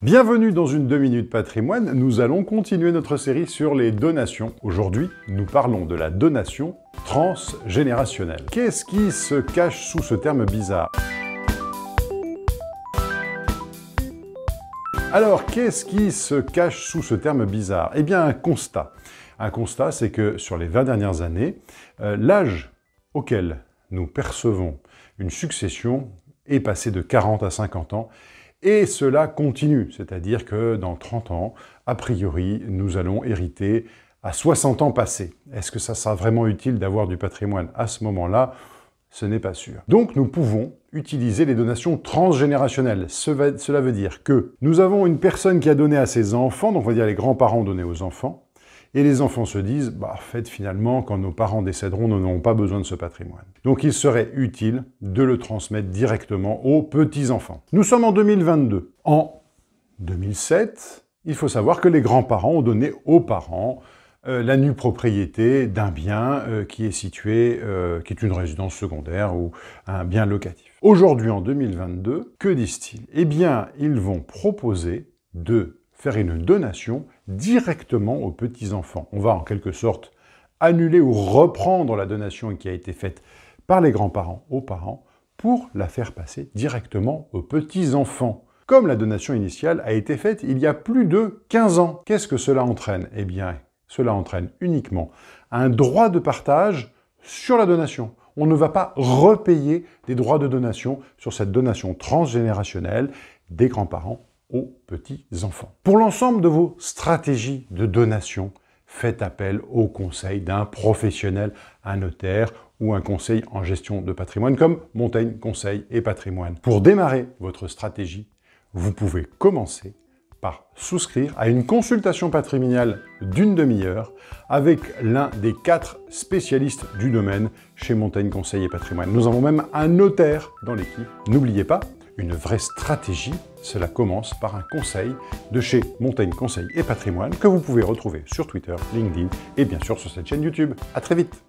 Bienvenue dans une 2 minutes patrimoine, nous allons continuer notre série sur les donations. Aujourd'hui, nous parlons de la donation transgénérationnelle. Qu'est-ce qui se cache sous ce terme bizarre? Alors, qu'est-ce qui se cache sous ce terme bizarre? Eh bien, un constat. Un constat, c'est que sur les 20 dernières années, l'âge auquel nous percevons une succession est passé de 40 à 50 ans, et cela continue, c'est-à-dire que dans 30 ans, a priori, nous allons hériter à 60 ans passés. Est-ce que ça sera vraiment utile d'avoir du patrimoine à ce moment-là? Ce n'est pas sûr. Donc nous pouvons utiliser les donations transgénérationnelles. Cela veut dire que nous avons une personne qui a donné à ses enfants, donc on va dire les grands-parents donnés aux enfants, et les enfants se disent, en fait, finalement, quand nos parents décéderont, nous n'aurons pas besoin de ce patrimoine. Donc il serait utile de le transmettre directement aux petits-enfants. Nous sommes en 2022. En 2007, il faut savoir que les grands-parents ont donné aux parents la nue propriété d'un bien qui est situé, qui est une résidence secondaire ou un bien locatif. Aujourd'hui, en 2022, que disent-ils? Eh bien, ils vont proposer de faire une donation directement aux petits-enfants. On va en quelque sorte annuler ou reprendre la donation qui a été faite par les grands-parents aux parents pour la faire passer directement aux petits-enfants. Comme la donation initiale a été faite il y a plus de 15 ans. Qu'est-ce que cela entraîne? Eh bien, cela entraîne uniquement un droit de partage sur la donation. On ne va pas repayer des droits de donation sur cette donation transgénérationnelle des grands-parents aux petits-enfants. Pour l'ensemble de vos stratégies de donation, faites appel au conseil d'un professionnel, un notaire ou un conseil en gestion de patrimoine comme Montaigne Conseil et Patrimoine. Pour démarrer votre stratégie, vous pouvez commencer par souscrire à une consultation patrimoniale d'une demi-heure avec l'un des 4 spécialistes du domaine chez Montaigne Conseil et Patrimoine. Nous avons même un notaire dans l'équipe. N'oubliez pas, une vraie stratégie, cela commence par un conseil de chez Montaigne Conseil et Patrimoine que vous pouvez retrouver sur Twitter, LinkedIn et bien sûr sur cette chaîne YouTube. À très vite!